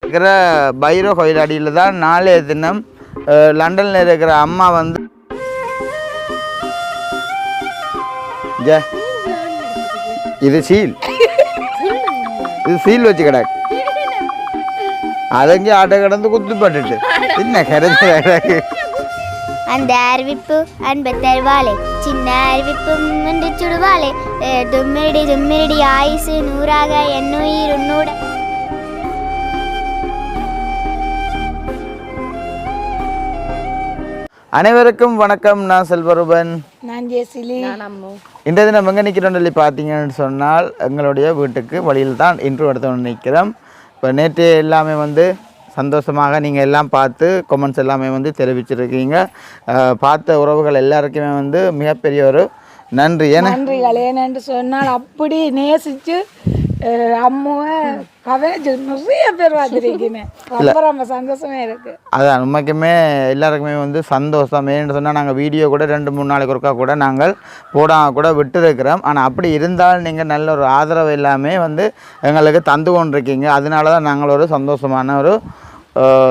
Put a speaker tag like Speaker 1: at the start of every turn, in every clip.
Speaker 1: இருக்கிற பைரோ கோயில் அடியில் தான் நாளைய தினம் லண்டனில் இருக்கிற அம்மா வந்து இது சீல் வச்சு கிடக்கு அதங்கே ஆட்டை கிடந்து குத்துப்பட்டுட்டு என்ன கிடக்கு
Speaker 2: அந்த அறிவிப்பு அன்பை தருவாளே சின்ன அறிவிப்பு என்று சுடுவாளே தும்மிரடி ஆயுசு நூறாக என்னுயிர் உன்னோட.
Speaker 1: அனைவருக்கும் வணக்கம். நான் செல்வரூபன்.
Speaker 3: நான் ஜெசிலி.
Speaker 1: இன்றைய தினம் எங்கே நிற்கிறோம் சொல்லி பார்த்தீங்கன்னு சொன்னால் எங்களுடைய வீட்டுக்கு வழியில் தான் இன்ட்ரோ எடுத்தோன்னு நிற்கிறோம். இப்போ நேற்று எல்லாமே வந்து சந்தோஷமாக நீங்கள் எல்லாம் பார்த்து கமெண்ட்ஸ் எல்லாமே வந்து தெரிவிச்சிருக்கீங்க. பார்த்த உறவுகள் எல்லாருக்குமே வந்து மிகப்பெரிய ஒரு நன்றிகள்.
Speaker 3: ஏனென்று சொன்னால் அப்படி நேசித்து அம்மாவை கவனிச்சு நிறைய பேர் பார்த்துருக்கீங்க. ரொம்ப சந்தோஷமே இருக்குது.
Speaker 1: அதான் உண்மைக்குமே எல்லாருக்குமே வந்து சந்தோஷம். ஏன்னு சொன்னால் நாங்கள் வீடியோ கூட 2-3 நாளைக்கு ஒருக்கா கூட நாங்கள் போடாமல் கூட விட்டுருக்கிறோம். ஆனால் அப்படி இருந்தாலும் நீங்கள் நல்ல ஒரு ஆதரவு எல்லாமே வந்து எங்களுக்கு தந்து கொண்டிருக்கீங்க. அதனால தான் நாங்கள் ஒரு சந்தோஷமான ஒரு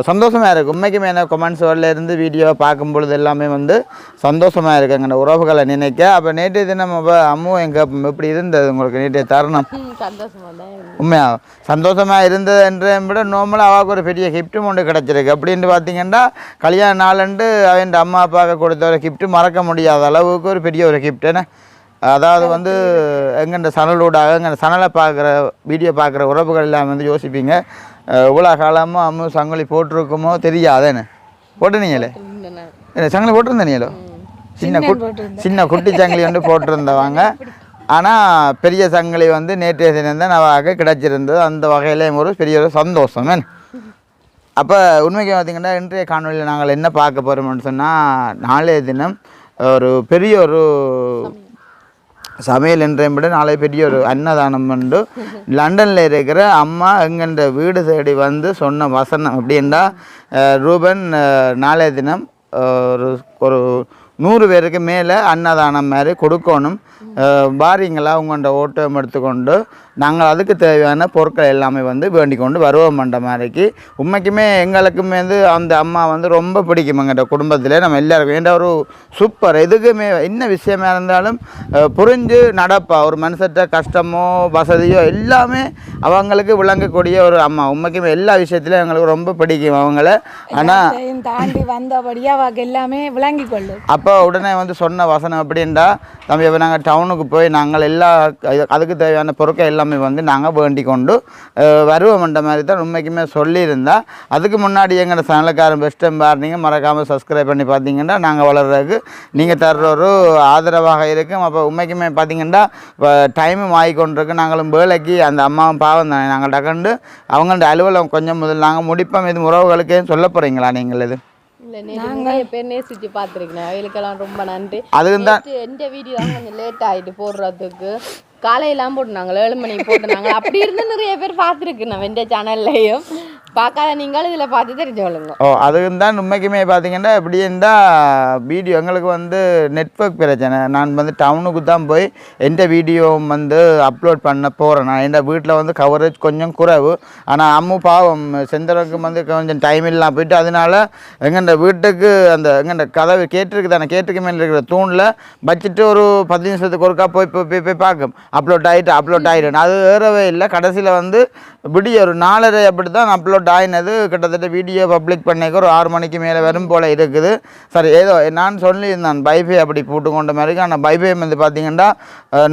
Speaker 1: சந்தோஷமாக இருக்குது. உண்மைக்குமே என்ன கமெண்ட்ஸ் வரலேருந்து வீடியோவை பார்க்கும் பொழுது எல்லாமே வந்து சந்தோஷமாக இருக்குங்க அந்த உறவுகளை நினைக்க. அப்போ நேற்றைய தினம் அம்மும் எங்கள் எப்படி இருந்தது உங்களுக்கு நேற்றைய தருணம்? உண்மையாக சந்தோஷமாக இருந்தது என்றதை விட நார்மலாக அவாவுக்கு ஒரு பெரிய கிஃப்ட்டும் ஒன்று கிடச்சிருக்கு. அப்படின்ட்டு பார்த்தீங்கன்னா கல்யாண நாளண்டு அவன் அம்மா அப்பாவுக்கு கொடுத்த ஒரு கிஃப்ட்டு மறக்க முடியாத அளவுக்கு ஒரு பெரிய ஒரு கிஃப்ட்டுன்னு. அதாவது வந்து எங்கள்ட சனலூடாக எங்கள் சனலை பார்க்குற வீடியோ பார்க்குற உறவுகள் எல்லாம் வந்து யோசிப்பீங்க இவ்வளோ காலமாக அம்மு சங்கிலி போட்டிருக்குமோ தெரியாதேன்னு. போட்டுனீங்களே சங்கிலி போட்டிருந்தீங்களோ? சின்ன குட்டி சங்கிலி வந்து போட்டிருந்தவங்க. ஆனால் பெரிய சங்கிலி வந்து நேற்றைய தினம் தான் நவாக கிடச்சிருந்தது. அந்த வகையிலே ஒரு பெரிய ஒரு சந்தோஷம். அப்போ உண்மைக்கு பார்த்திங்கன்னா இன்றைய காணொலியில் நாங்கள் என்ன பார்க்க போகிறோம்னு சொன்னால் நாளைய தினம் ஒரு பெரிய ஒரு சமையல் என்றையும் விட நாளை பெரிய ஒரு அன்னதானம் உண்டு. லண்டனில் இருக்கிற அம்மா எங்கென்ற வீடு தேடி வந்து சொன்ன வசனம் அப்படின்னா ரூபன் நாளைய தினம் ஒரு 100 பேருக்கு மேலே அன்னதானம் மாதிரி கொடுக்கணும். பாரிங்களா உங்கள்கிட்ட ஓட்டம் எடுத்துக்கொண்டு நாங்கள் அதுக்கு தேவையான பொருட்கள் எல்லாமே வந்து வேண்டிக் கொண்டு வருவோம் மண்ட மாதிரிக்கு. உண்மைக்குமே எங்களுக்குமே வந்து அந்த அம்மா வந்து ரொம்ப பிடிக்கும். எங்கள்கிட்ட குடும்பத்தில் நம்ம எல்லாருக்கும் ஏன்டா ஒரு சூப்பர் எதுக்குமே என்ன விஷயமா இருந்தாலும் புரிஞ்சு நடப்பா. ஒரு மனுஷட்ட கஷ்டமோ வசதியோ எல்லாமே அவங்களுக்கு விளங்கக்கூடிய ஒரு அம்மா. உண்மைக்குமே எல்லா விஷயத்துலையும் எங்களுக்கு ரொம்ப பிடிக்கும் அவங்கள. ஆனால்
Speaker 3: தாண்டி வந்தபடியாக அவங்களுக்கு எல்லாமே விளங்கி கொள்ளு.
Speaker 1: அப்போ உடனே வந்து சொன்ன வசனம் அப்படின்டா தம்பி அப்போ நாங்கள் டவுனுக்கு போய் நாங்கள் எல்லா அதுக்கு தேவையான பொருட்கள் எல்லாமே வந்து நாங்கள் வேண்டிக் கொண்டு வருவோம்ன்ற மாதிரி தான் உண்மைக்குமே சொல்லியிருந்தா. அதுக்கு முன்னாடி எங்களோட சேனலுக்காரன் பெஸ்ட்டும் பாருங்க மறக்காமல் சப்ஸ்கிரைப் பண்ணி பார்த்தீங்கன்னா நாங்கள் வளர்கிறதுக்கு நீங்கள் தர்ற ஒரு ஆதரவாக இருக்கும். அப்போ உண்மைக்குமே பார்த்தீங்கன்னா இப்போ டைமும் ஆகிக்கொண்டிருக்கு. நாங்களும் வேலைக்கு அந்த அம்மாவும் பாவம் தானே நாங்கள் டக்கண்டு அவங்கள்ட்ட அலுவலகம் கொஞ்சம் முதல் நாங்கள் முடிப்போம். இது உறவுகளுக்கே சொல்ல போகிறீங்களா நீங்கள்? இது
Speaker 4: நிறைய பேர் நேசிச்சு பார்த்துருக்கேன். அவங்களுக்கெல்லாம் ரொம்ப நன்றி.
Speaker 1: அதுக்கு தான்
Speaker 4: எந்த வீடியோ தான் கொஞ்சம் லேட் ஆகிட்டு போடுறதுக்கு காலையெல்லாம் போட்டுனாங்க 7 மணிக்கு போட்டுனாங்க. அப்படி இருந்து நிறைய பேர் பார்த்துருக்கு நம்ம இந்த சேனல்லையும். பார்க்காத நீங்களும் இதில் பார்த்து தெரிஞ்சுக்கொள்ளுங்க.
Speaker 1: அதுக்கு தான் உண்மைக்குமே பார்த்தீங்கன்னா எப்படி இருந்தால் வீடியோ எங்களுக்கு வந்து நெட்வொர்க் பிரச்சனை. நான் வந்து டவுனுக்கு தான் போய் எந்த வீடியோவும் வந்து அப்லோட் பண்ண போகிறேன். நான் என் வீட்டில் வந்து கவரேஜ் கொஞ்சம் குறைவு. ஆனால் அம்மு பாவம் செந்தரவுக்கு வந்து கொஞ்சம் டைம் இல்லாமல் போயிட்டு அதனால எங்கள்ட வீட்டுக்கு அந்த எங்கள்ட கதவு கேட்டிருக்கு தானே கேட்டுக்கு மேலே இருக்கிற தூணில் வச்சுட்டு ஒரு 10 நிமிஷத்துக்கு ஒருக்கா போய் பார்க்கும் அப்லோட் ஆகிடும். அது ஏறவே இல்லை. கடைசியில் வந்து விடிய ஒரு 4:30 அப்படி தான் அப்லோட் ஆகினது. கிட்டத்தட்ட வீடியோ பப்ளிக் பண்ணிக்க ஒரு 6 மணிக்கு மேலே வரும் போல் இருக்குது. சரி ஏதோ நான் சொல்லியிருந்தேன் பைஃபை அப்படி போட்டு கொண்ட மாதிரி. ஆனால் பைஃபை வந்து பார்த்திங்கன்னா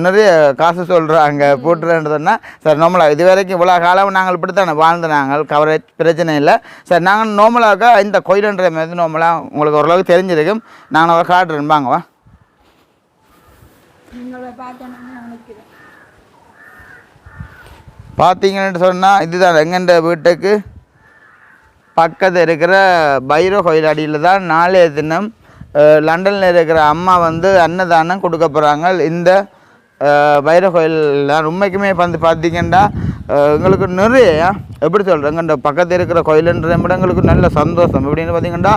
Speaker 1: நிறைய காசு சொல்கிறாங்க போட்டுறேன்றதுன்னா சரி நார்மலாக இது வரைக்கும் இவ்வளோ காலம் நாங்கள் இப்படி தானே வாழ்ந்து நாங்கள் கவரேஜ் பிரச்சனை இல்லை. சரி நாங்கள் நார்மலாக இந்த கோயிலுன்ற மாதிரி நார்மலாக உங்களுக்கு ஓரளவுக்கு தெரிஞ்சிருக்கும். நாங்கள் காட்டுறேன் வாங்கவா. பார்த்தீங்கன்னு சொன்னால் இதுதான் எங்கெண்ட வீட்டுக்கு பக்கத்தில் இருக்கிற பைரோ கோயில் அடியில் தான் நாளைய தினம் லண்டனில் இருக்கிற அம்மா வந்து அன்னதானம் கொடுக்க போகிறாங்க. இந்த பைரோ கோயில் தான் உண்மைக்குமே வந்து பார்த்திங்கன்னா எங்களுக்கு நிறைய எப்படி சொல்கிறேங்க இந்த பக்கத்தில் இருக்கிற கோயிலுன்ற விட எங்களுக்கு நல்ல சந்தோஷம். எப்படின்னு பார்த்தீங்கன்னா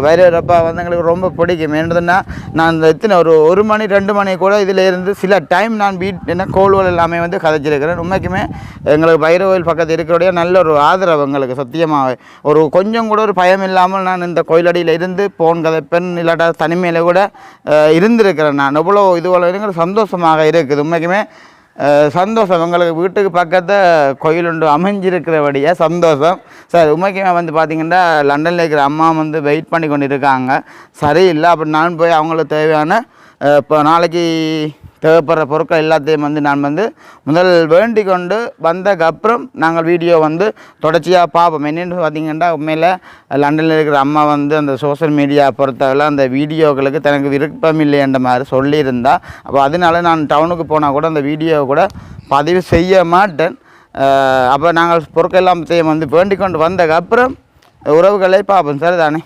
Speaker 1: வைரப்பா வந்து எங்களுக்கு ரொம்ப பிடிக்கும். என்னதுன்னா நான் இந்த எத்தனை ஒரு மணி 2 மணி கூட இதில் இருந்து சில டைம் நான் என்ன கோள்கள் எல்லாமே வந்து கதைச்சிருக்கிறேன். உண்மைக்குமே எங்களுக்கு வைரவயில் பக்கத்தில் இருக்கிறோடைய நல்ல ஒரு ஆதரவு எங்களுக்கு சத்தியமாக ஒரு கொஞ்சம் கூட ஒரு பயம் இல்லாமல் நான் இந்த கோயிலடியில் இருந்து போன் கதைப்பெண் இல்லாட்டா தனிமையில் கூட இருந்திருக்கிறேன். நான் எவ்வளோ இதுவரை சந்தோஷமாக இருக்குது. உண்மைக்குமே சந்தோஷம். எங்களுக்கு வீட்டுக்கு பக்கத்தை கோயில் ஒன்று அமைஞ்சிருக்கிறபடியாக சந்தோஷம் சார். உண்மைக்குமே வந்து பார்த்திங்கன்னா லண்டனில் இருக்கிற அம்மா வந்து வெயிட் பண்ணி கொண்டு இருக்காங்க, சரியில்லை. அப்படி நான் போய் அவங்களுக்கு தேவையான இப்போ நாளைக்கு தேவைப்படுற பொருட்கள் எல்லாத்தையும் வந்து நான் வந்து முதல் வேண்டி கொண்டு வந்ததுக்கப்புறம் நாங்கள் வீடியோ வந்து தொடர்ச்சியாக பார்ப்போம். என்னென்னு பார்த்திங்கன்னா உண்மையில் லண்டனில் இருக்கிற அம்மா வந்து அந்த சோஷியல் மீடியா பொறுத்தவரை அந்த வீடியோக்களுக்கு தனக்கு விருப்பம் இல்லைன்ற மாதிரி சொல்லியிருந்தா. அப்போ அதனால நான் டவுனுக்கு போனால் கூட அந்த வீடியோவை கூட பதிவு செய்ய மாட்டேன். அப்போ நாங்கள் பொருட்கள் எல்லாத்தையும் வந்து வேண்டி கொண்டு வந்ததுக்கப்புறம் உறவுகளை பார்ப்போம் சார் தானே.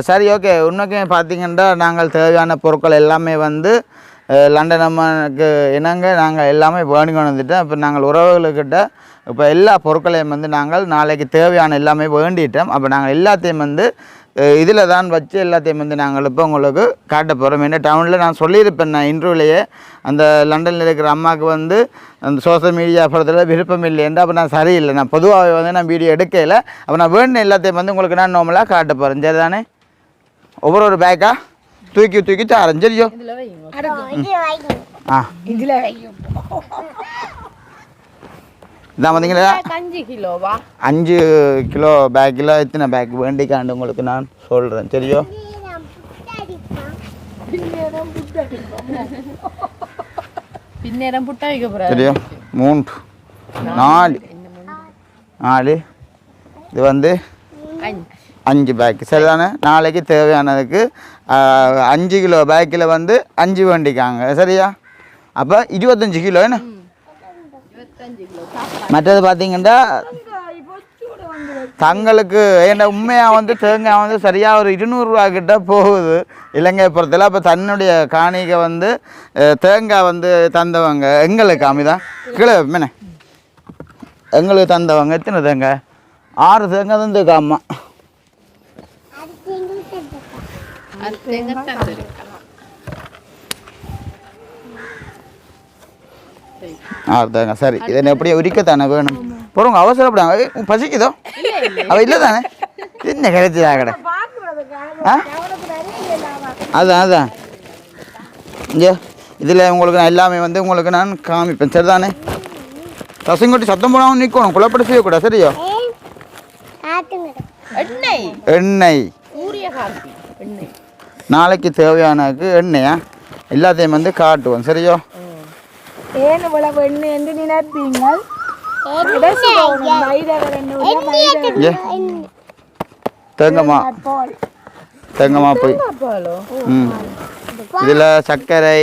Speaker 1: சரி ஓகே. உண்மைக்குமே பார்த்திங்கன்னா நாங்கள் தேவையான பொருட்கள் எல்லாமே வந்து லண்டன் அம்மனுக்கு இணங்க நாங்கள் எல்லாமே வேண்டி கொண்டு வந்துட்டோம். இப்போ நாங்கள் உறவுகளுக்கிட்ட இப்போ எல்லா பொருட்களையும் வந்து நாங்கள் நாளைக்கு தேவையான எல்லாமே வேண்டிட்டோம். அப்போ நாங்கள் எல்லாத்தையும் வந்து இதில் தான் வச்சு எல்லாத்தையும் வந்து நாங்கள் இப்போ உங்களுக்கு காட்ட போகிறோம். என்ன டவுனில் நான் சொல்லியிருப்பேன், நான் இன்டர்வியூலேயே அந்த லண்டனில் இருக்கிற அம்மாவுக்கு வந்து அந்த சோஷியல் மீடியா படத்தில் விருப்பம் இல்லைன்ட்டு. அப்போ நான் சரியில்லை, நான் பொதுவாகவே வந்து நான் வீடியோ எடுக்கலை. அப்போ நான் வேண்டின எல்லாத்தையும் வந்து உங்களுக்கு நான் நார்மலாக காட்ட போகிறேன். சரி தானே. ஒவ்வொரு பேக்காக தூக்கி தாரேன். சரியோ. ஆ
Speaker 3: இதில்
Speaker 1: இதான் பார்த்தீங்களா
Speaker 4: 5 கிலோவா
Speaker 1: 5 கிலோ பேக்கில் எத்தனை பேக் வேண்டிக்காண்டு உங்களுக்கு நான் சொல்கிறேன். சரியோ.
Speaker 4: பின்னேரம் புட்டா வைக்க போகிறேன்.
Speaker 1: சரியோ. 3 4 இது வந்து 5 பேக்கு. சரிதானே. நாளைக்கு தேவையானதுக்கு 5 கிலோ பேக்கில் வந்து 5 வேண்டிக்காங்க. சரியா. அப்போ 25 கிலோ என்ன. மற்றது பார்த்தீங்கன்னா தங்களுக்கு என்ன உண்மையாக வந்து தேங்காய் வந்து சரியாக ஒரு 200 ரூபா கிட்ட போகுது இலங்கை புறத்தில். அப்போ தன்னுடைய காணிக்கை வந்து தேங்காய் வந்து தந்தவங்க எங்களுக்கு அமிதான் கீழே மேனே எங்களுக்கு தந்தவங்க எத்தனை தேங்காய் 6 தேங்காய் தந்துக்கா அம்மா. 6 தேங்காய். சரி. இதை எப்படியே உரிக்கத்தானே வேணும். போகிறவங்க அவசரப்படாங்க. பசிக்குதோ அவள் இல்லை தானே. என்ன கிடைச்சதா கடை. அதான் இங்கே இதில் உங்களுக்கு நான் எல்லாமே வந்து உங்களுக்கு நான் காமிப்பேன். சரி தானே. ரசங்கொட்டி சத்தம் போடாமல் நிற்கணும், குழப்படி செய்யக்கூடாது. சரியோ. எண்ணெய் நாளைக்கு தேவையானதுக்கு எண்ணெயா எல்லாத்தையும் வந்து காட்டுவோம். சரியோ.
Speaker 3: ஏன் இவ்வளவு எண்ணெய் என்று நினைப்பீங்க.
Speaker 1: தேங்கம்மா போய் இதில் சர்க்கரை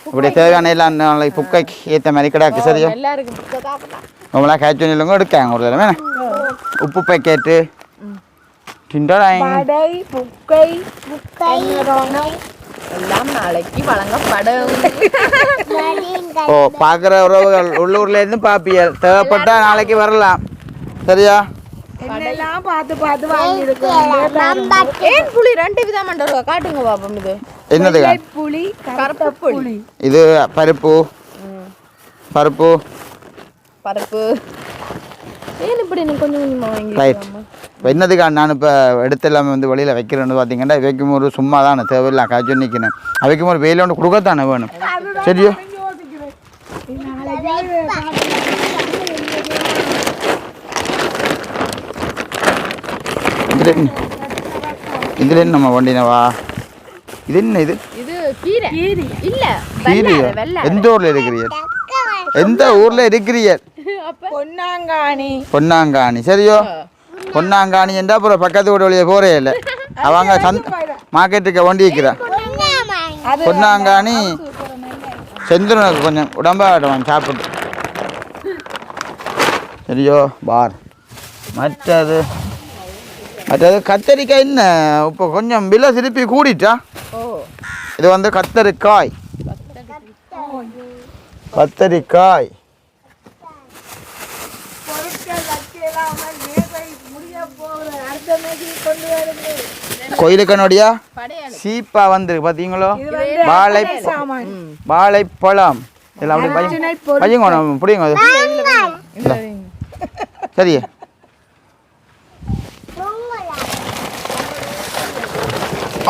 Speaker 1: இப்படி தேவையான எல்லாம் நாளைக்கு புக்கைக்கு ஏற்ற மாதிரி கிடாக்கு. சரியா. நம்மளாம் கேட்ச் இல்லைங்க எடுக்காங்க ஒரு தடவை. உப்பு பேக்கெட்டு
Speaker 4: எல்லாம் நாளைக்கு வழங்கப்படும்.
Speaker 1: ஓ பார்க்குற உறவுகள் உள்ளூர்ல இருந்து பாப்பிய தேவைப்பட்டா நாளைக்கு வரலாம். சரியா.
Speaker 4: ஏன் புளி 2 விதமா காட்டுங்க பாப்போம். இது
Speaker 1: என்னது
Speaker 3: புளி
Speaker 4: கருப்பு புளி.
Speaker 1: இது பருப்பு பருப்பு
Speaker 4: பருப்பு. ஏன் இப்படி கொஞ்சம் கொஞ்சமாக வாங்கி
Speaker 1: ரைட். இப்போ என்னதுக்கா நான் இப்போ எடுத்து எல்லாமே வந்து வெளியில் வைக்கிறேன்னு பார்த்தீங்கன்னா வைக்கும் ஒரு சும்மா தானே தேவையில்லாம் காய்ச்சி நிற்கணும். வைக்கும் ஒரு வெயில் ஒன்று கொடுக்கத்தானே வேணும். சரியோ. இதில் என்ன நம்ம வண்டினவா. இது என்ன இது
Speaker 4: கீரை இல்ல
Speaker 1: கீரையா. எந்த ஊரில் இருக்கிறீர். எந்த ஊரில் இருக்கிறீர். பொன்னாங்காணி. சரியோ. பொன்னாங்காணி என்றா அப்புறம் பக்கத்து வீடு வழியே போறே இல்லை. அவங்க மார்க்கெட்டுக்கு வண்டி வைக்கிறான். பொன்னாங்காணி செந்துருனுக்கு கொஞ்சம் உடம்பாடுவான் சாப்பிட்டு. சரியோ. பார் மற்றது கத்தரிக்காய் என்ன இப்போ கொஞ்சம் விலை திருப்பி கூடிட்டா. இது வந்து கத்தரிக்காய்.
Speaker 3: கொண்டு வருது.
Speaker 1: கோயிலுக்கனுடைய
Speaker 4: படையாளி
Speaker 1: சீப்பா வந்துருக்கு பார்த்தீங்களோ
Speaker 3: இது வந்து
Speaker 1: வாழை
Speaker 3: சாமான்.
Speaker 1: வாழைப்பழம் இதெல்லாம் அப்படி பையங்க பிடிங்க அது சரி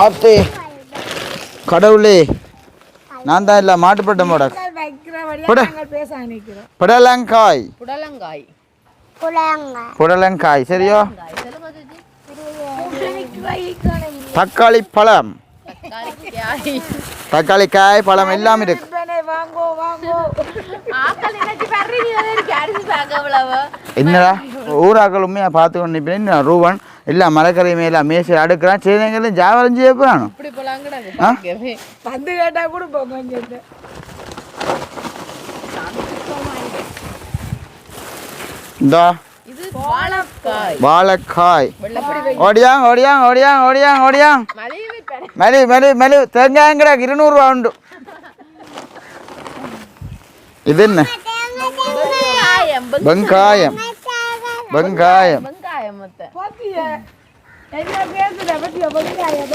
Speaker 1: ஆத்தே கடவுளே நான் தான் இல்லை மாட்டுப்பட்ட மோட
Speaker 3: வைக்கிறபடியா நாங்கள் பேச நினைக்கிறோம்.
Speaker 1: புடலங்காய்
Speaker 4: புடலங்காய்
Speaker 1: புடலங்காய் சரியோ தக்காளி பழம் தக்காளி காய் பழம் எல்லாம் இருக்கு
Speaker 3: வாங்கோ வாங்கோ.
Speaker 1: என்னடா ஊராக்கள் உண்மையாக பார்த்து கொண்டு நிற்பேன் ரூபன் எல்லாம் மரக்கரை மேலே மேசை அடுக்கிறான் செய்தங்களும் ஜாவரம் செய்ய போகிறானு
Speaker 4: இப்படி போலாம் கிடையாது
Speaker 3: வந்து கேட்டா கூட கொஞ்சம்
Speaker 1: இந்தா
Speaker 4: இது வாழைக்காய்
Speaker 1: வாழைக்காய்
Speaker 4: வெள்ளப்படி
Speaker 1: ஓடியாங் ஓடியாங் ஓடியாங் ஓடியாங் ஓடியாங்
Speaker 4: மலையவே பெற
Speaker 1: மெலு மெலு மெலு தேங்காய் கிடக்கு 200 ரூபா உண்டு இது என்ன வெங்காயம் வெங்காயம்
Speaker 4: வெங்காயம் மொத்த
Speaker 3: பாத்தியா என்ன பேசுற பத்தியா வெங்காயம்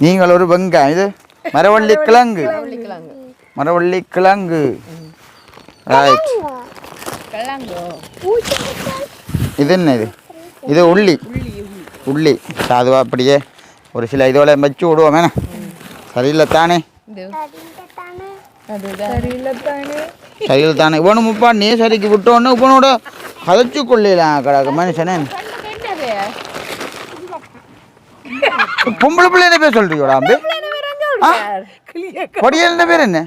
Speaker 1: நீங்கள் ஒரு வெங்காயம் இது மரவள்ளி கிழங்கு
Speaker 4: கிழங்கு
Speaker 1: மரவள்ளி கிழங்கு ரைட்
Speaker 4: கிழங்கு
Speaker 1: இது என்ன இது இது உள்ளி உள்ளி சாதுவா அப்படியே ஒரு சில இதோட வச்சு விடுவோம் வேணா சரியில்லை தானே
Speaker 4: இது
Speaker 1: சரியில் தானே இவனு முப்பா நீ சரிக்கு விட்டோன்னு இவனோட கதைச்சு கொள்ளலாம் கிடக்கு மனுஷனே பொம்பளை பிள்ளை என்ன பேர் சொல்றீங்களா அம்பி பொடியல் பேர் என்ன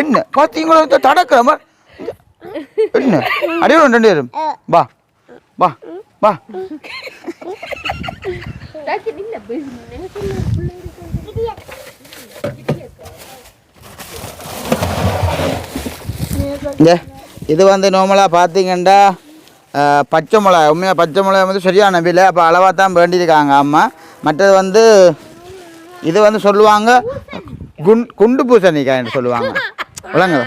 Speaker 1: என்ன பார்த்தீங்களா தடக்கிற மாதிரி என்ன அடியோட 2 பேரும் வா வா வா இது வந்து நார்மலாக பார்த்தீங்கன்னா பச்சை மிளகா உண்மையாக பச்சை மிளகா வந்து சரியான விலை அப்போ அளவாக தான் வேண்டியிருக்காங்க அம்மா மற்றது வந்து இது வந்து சொல்லுவாங்க குண்டு பூசணிக்காய்ன்னு சொல்லுவாங்க விளங்க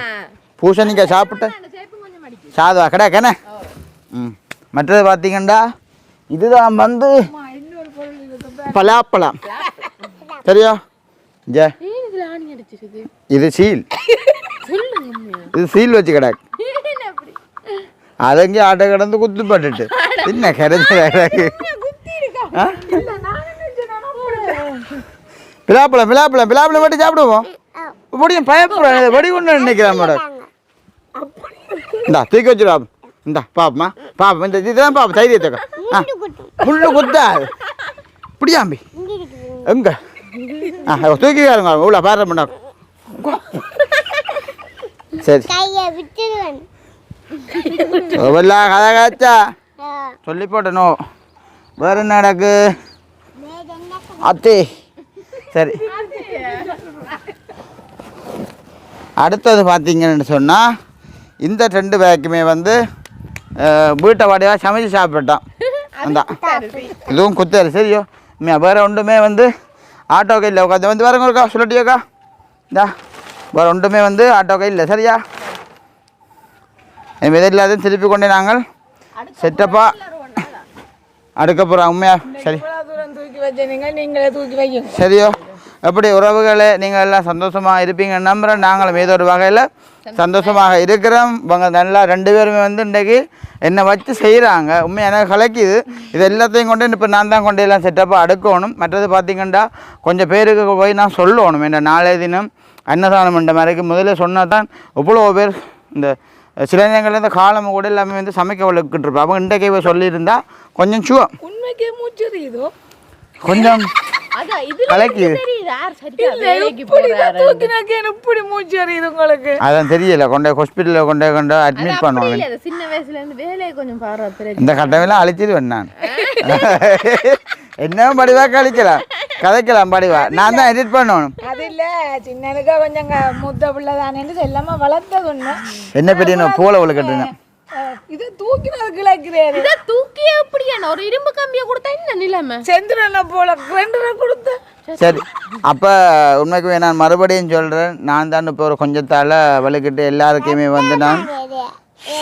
Speaker 1: பூசணிக்காய் சாப்பிட்ட சாதுவா கிடையாக்கண்ணே ம் மற்றது பார்த்தீங்கன்னா இதுதான் வந்து பலாப்பழம் சரியா ஜே இது சீல் இது சீல் வச்சு கிடக்கு அதங்கே ஆட்டை கிடந்து குத்து பட்டுட்டு என்ன கிடைச்சி பிலாப்பழம் பிலாப்பழம் பிலாப்பழம் மட்டும் சாப்பிடுவோம் இப்படியும் பயப்படுறேன் வெடி கொண்டு நினைக்கிறேன் மேடம் இந்தா தூக்கி வச்சுடா இந்தா பாப்பமா பாப்பா இந்த இதுதான் பாப்பா தைரியத்தக்க ஆ புல்லு குத்தா இப்படியாம்பி எங்க ஆ தூக்கிக்காருங்க இவ்வளோ பாரு பண்ணா சரி எல்லாம் கதை காய்ச்சா சொல்லி போட்டனோ வேற என்ன நடக்கு அத்தே சரி அடுத்தது பார்த்தீங்கன்னு சொன்னால் இந்த 2 பேக்குமே வந்து வீட்டை வாடியாக சமைச்சு சாப்பிட்டோம் அந்த இதுவும் குத்தாரு சரியோ வேறு ஒன்றுமே வந்து ஆட்டோ கையில் உட்காந்து வந்து வரங்கக்கா சொல்லட்டியோக்கா இந்தா வேறு ஒன்றுமே வந்து ஆட்டோ கையில் சரியா என் இல்லாத திருப்பி கொண்டே நாங்கள் செட்டப்பாக அடுக்க போகிறோம் உண்மையா சரி
Speaker 3: தூக்கி வச்சீங்க நீங்களே தூக்கி வைங்க
Speaker 1: சரியோ எப்படி உறவுகளே நீங்கள் எல்லாம் சந்தோஷமாக இருப்பீங்க நம்புகிறேன் நாங்களும் ஏதோ ஒரு வகையில் சந்தோஷமாக இருக்கிறோம் இவங்க நல்லா 2 பேருமே வந்து இன்றைக்கி என்னை வச்சு செய்கிறாங்க உண்மையாக எனக்கு கலக்கிது இது எல்லாத்தையும் கொண்டு இப்போ நான் தான் கொண்டு எல்லாம் செட்டப்பாக அடுக்கணும் மற்றது பார்த்திங்கன்னா கொஞ்சம் பேருக்கு போய் நான் சொல்லணும் இந்த நாளைய தினம் அன்னதானம் என்ற மாதிரிக்கு முதல்ல சொன்னால் தான் இவ்வளோ பேர் இந்த சில நேரங்களில் இந்த காலம் கூட எல்லாமே வந்து சமைக்க வளர்க்கிட்டு இருப்போம் அவங்க இன்றைக்கே போய் சொல்லியிருந்தா கொஞ்சம் சுவம்
Speaker 3: உண்மைக்கே மூச்சுதோ
Speaker 1: கொஞ்சம் கலக்கிது அதான் தெரியல கொண்ட ஹாஸ்பிட்டலில் கொண்டு அட்மிட் பண்ணுவாங்க
Speaker 4: சின்ன வயசுல இருந்து வேலையை கொஞ்சம் பாரு
Speaker 1: இந்த கட்டமெல்லாம் அழிச்சிருவேன் நான் என்ன படிவா கழிக்கலாம் கதைக்கலாம் படிவா நான் தான் எடிட் பண்ணணும்
Speaker 3: அது இல்ல சின்னனுக்கு கொஞ்சம் முத்த பிள்ளை தானேன்னு செல்லாம வளர்த்தது ஒண்ணு
Speaker 1: என்ன பெரிய போல வளர்க்கட்டுங்க
Speaker 3: இதை தூக்கினது கிழக்கிறேன்
Speaker 4: இதை தூக்கி எப்படியான ஒரு இரும்பு கம்பியை கொடுத்தா என்ன நிலைமை
Speaker 3: செந்திரனை போல 2 கொடுத்த
Speaker 1: சரி அப்போ உண்மைக்குமே நான் மறுபடியும் சொல்கிறேன். நான் தான் இப்போ ஒரு கொஞ்சத்தால் வலுக்கிட்டு எல்லாருக்குமே வந்து நான்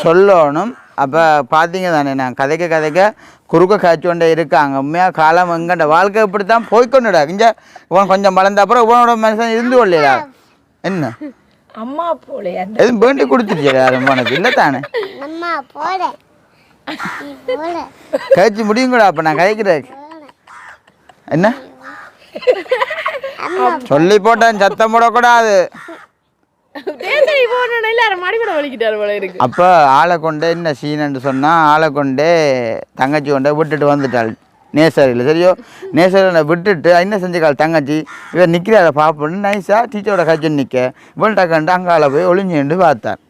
Speaker 1: சொல்லணும். அப்போ பார்த்தீங்க தானே நான் கதைக்க குறுக்க காய்ச்சி கொண்டே இருக்காங்க. உண்மையாக காலம் எங்கண்ட வாழ்க்கை இப்படி தான் போய்கொண்டுடா. இங்கே இவன் கொஞ்சம் வளர்ந்த அப்புறம் இவனோட மனுஷன் இருந்து கொள்ளையா என்ன
Speaker 3: அம்மா போல
Speaker 1: எதுவும் வேண்டி கொடுத்துருச்சு யாரும் உனக்கு இல்லை தானே கழிச்சு முடியும் கூட. அப்போ நான் கதைக்கிறேன் என்ன சொல்லி போட்டேன் சத்தம் போடக்கூடாது. அப்போ ஆளை கொண்டே என்ன சீனன்னு சொன்னால் ஆளை கொண்டே தங்கச்சி கொண்டே விட்டுட்டு வந்துட்டாள் நேசரியில். சரியோ நேசரில் விட்டுட்டு என்ன செஞ்சுக்காள் தங்கச்சி இவன் நிற்கிறாள பார்ப்போன்னு நைஸாக டீச்சரோட கட்சி நிற்க இவள்கிட்ட கண்டு அங்கால போய் ஒளிஞ்சுண்டு பார்த்தான்.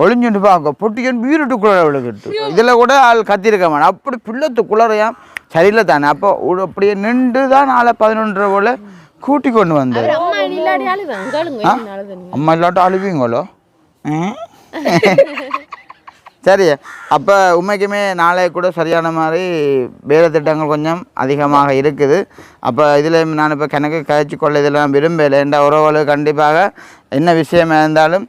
Speaker 1: ஒளிஞ்சுண்டு பார்க்க பொட்டிக்கன்னு வீட்டுக்குள்ளே விழுக்கிட்டு இதில் கூட ஆள் கத்திருக்க மாட்டான். அப்படி பிள்ளத்துக்குள்ளறையாம் சரியில்லை தானே. அப்போ அப்படியே நின்று தான் ஆளை 11 போல் கூட்டி கொண்டு வந்தேன். அம்மா இல்லாட்டும் அழுவீங்களோ சரி. அப்போ உண்மைக்குமே நாளை கூட சரியான மாதிரி வேலை திட்டங்கள் கொஞ்சம் அதிகமாக இருக்குது. அப்போ இதில் நான் இப்போ கணக்கு கழிச்சு கொள்ள இதெல்லாம் விரும்பலை. என்ற உறவுகள் கண்டிப்பாக என்ன விஷயமா இருந்தாலும்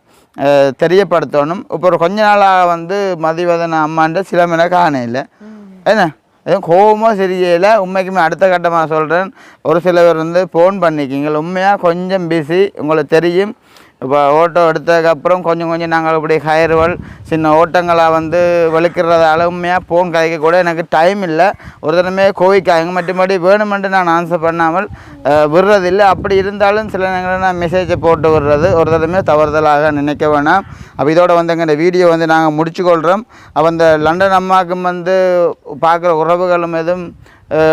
Speaker 1: தெரியப்படுத்தணும். இப்போ ஒரு கொஞ்ச நாளாக வந்து மதிவதன அம்மாண்ட சில மணி காண இல்லை என்ன எதுவும் கோபமாக சரியில்லை. உண்மைக்குமே அடுத்த கட்டமாக சொல்கிறேன். ஒரு சில பேர் வந்து ஃபோன் பண்ணிக்கிங்க உண்மையாக கொஞ்சம் பிஸி உங்களுக்கு தெரியும். இப்போ ஓட்டோ எடுத்ததுக்கப்புறம் கொஞ்சம் நாங்கள் இப்படி ஹயர்வல் சின்ன ஓட்டங்களாக வந்து வெளுக்கிறதால உண்மையாக ஃபோன் கதைக்க கூட எனக்கு டைம் இல்லை. ஒரு தினமே கோவிக்காங்க மற்றபடி வேணுமென்று நான் ஆன்சர் பண்ணாமல் விடுறதில்லை. அப்படி இருந்தாலும் சில நேரங்களில் நான் மெசேஜை போட்டு விடுறது ஒரு தினமே தவறுதலாக நினைக்க வேணாம். அப்போ இதோட வந்து இந்த வீடியோ வந்து நாங்கள் முடிச்சுக்கொள்கிறோம். அப்போ இந்த லண்டன் அம்மாவுக்கும் வந்து பார்க்குற உறவுகளும் எதுவும்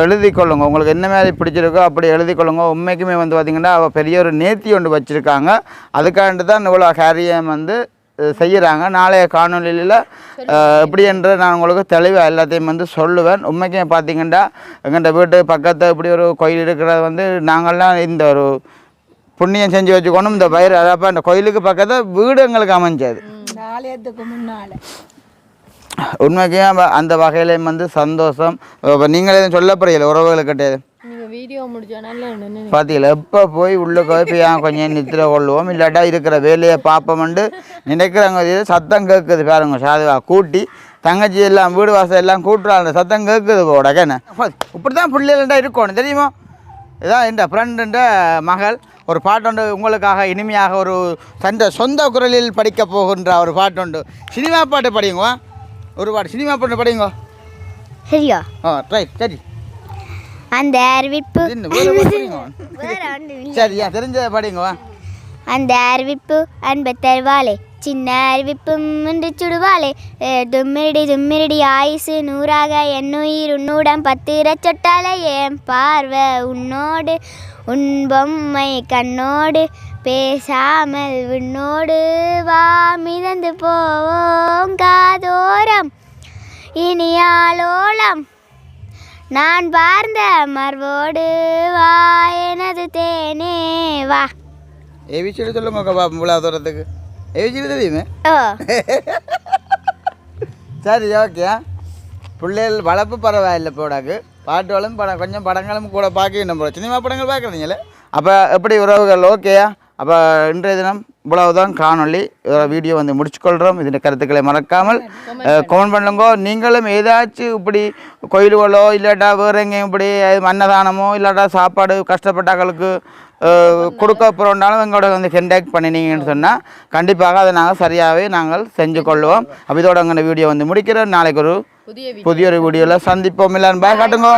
Speaker 1: எழுதி கொள்ளுங்க. உங்களுக்கு என்ன மாதிரி பிடிச்சிருக்கோ அப்படி எழுதி கொள்ளுங்க. உண்மைக்குமே வந்து பார்த்திங்கன்னா அவள் பெரிய ஒரு நேர்த்தி ஒன்று வச்சுருக்காங்க. அதுக்காண்டு தான் இவ்வளோ காரியம் வந்து செய்கிறாங்க. நாளைய காணொலியில் எப்படி என்று நான் உங்களுக்கு தெளிவாக எல்லாத்தையும் வந்து சொல்லுவேன். உண்மைக்குமே பார்த்திங்கன்னா எங்கள்கிட்ட வீட்டு பக்கத்தில் இப்படி ஒரு கோயில் இருக்கிறது வந்து நாங்கள்லாம் இந்த ஒரு புண்ணியம் செஞ்சு வச்சுக்கணும். இந்த பயிர் அதப்போ அந்த கோயிலுக்கு பக்கத்தில் வீடு எங்களுக்கு அமைஞ்சது
Speaker 3: ஆலயத்துக்கு முன்னால்.
Speaker 1: உண்மைக்கே அந்த வகையிலையும் வந்து சந்தோஷம். இப்போ நீங்களே எதுவும் சொல்ல போறீங்களா உறவுகளுக்கிட்ட?
Speaker 4: வீடியோ முடிச்சோன்னா
Speaker 1: பார்த்தீங்களா எப்போ போய் உள்ளே போய் கொஞ்சம் நித்திர கொள்வோம் இல்லாட்டா இருக்கிற வேலையை பார்ப்போம்ண்டு நினைக்கிறாங்க. சத்தம் கேட்குது பாருங்க சாதுவா கூட்டி தங்கச்சி எல்லாம் வீடு வாசல் எல்லாம் கூட்டுறாங்க சத்தம் கேட்குது போடக்கண்ணே. இப்படி தான் பிள்ளைகள்டா இருக்கணும் தெரியுமா. இதான் இந்த ஃப்ரெண்டுன்ற மகள் ஒரு பாட்டுண்டு உங்களுக்காக இனிமையாக ஒரு சொந்த குரலில் படிக்க போகின்ற ஒரு பாட்டுண்டு. சினிமா பாட்டு படிங்க ஒரு பாட்டு சினிமா பாட்டு படிங்க
Speaker 2: சரியா
Speaker 1: ரைட் சரி.
Speaker 2: அந்த அறிவிப்பு
Speaker 1: சரியா தெரிஞ்ச படிங்க.
Speaker 2: அந்த அறிவிப்பு அன்பை தருவாளே சின்ன அறிவிப்பும் என்று சுடுவாளே தும்மிரடி ஆயுசு 100ஆக என்னுயிர் உன்னுடன் 10 சொட்டாலே என் பார்வை உன்னோடு உன் பொம்மை கண்ணோடு பேசாமல் உன்னோடு வா மிதந்து போவோம் காதோரம் இனியாலோலம் நான் பார்ந்த மர்வோடு வா எனது தேனே வா.
Speaker 1: ஏவிச்சிட்டு சொல்லுங்க பாப்பா இவ்வளோ தூரத்துக்கு ஏவிச்சிட்டு தெரியுமே. சரி ஓகே. பிள்ளைகள் வளர்ப்பு பரவாயில்லை போடாக்கு பாட்டுகளும் கொஞ்சம் படங்களும் கூட பார்க்கணும் போல சினிமா படங்கள் பார்க்குறீங்களே. அப்போ எப்படி உறவுகள் ஓகேயா? அப்போ இன்றைய தினம் இவ்வளவுதான் காணொலி வீடியோ வந்து முடிச்சுக்கொள்கிறோம். இதன் கருத்துக்களை மறக்காமல் கமெண்ட் பண்ணுங்க. நீங்களும் ஏதாச்சும் இப்படி கோயில்களோ இல்லாட்டா வேறு எங்கேயும் இப்படி அன்னதானமோ இல்லாட்டா சாப்பாடு கஷ்டப்பட்டாக்களுக்கு கொடுக்க போகிறோம்னாலும் எங்களோட வந்து கண்டாக்ட் பண்ணினீங்கன்னு சொன்னால் கண்டிப்பாக அதை நாங்கள் சரியாகவே நாங்கள் செஞ்சு கொள்வோம். அப்போ இதோட அங்கே வீடியோ வந்து முடிக்கிறோம். நாளைக்கு ஒரு புதிய ஒரு வீடியோவில் சந்திப்போம். எல்லாரும் பாய் காட்டுங்க.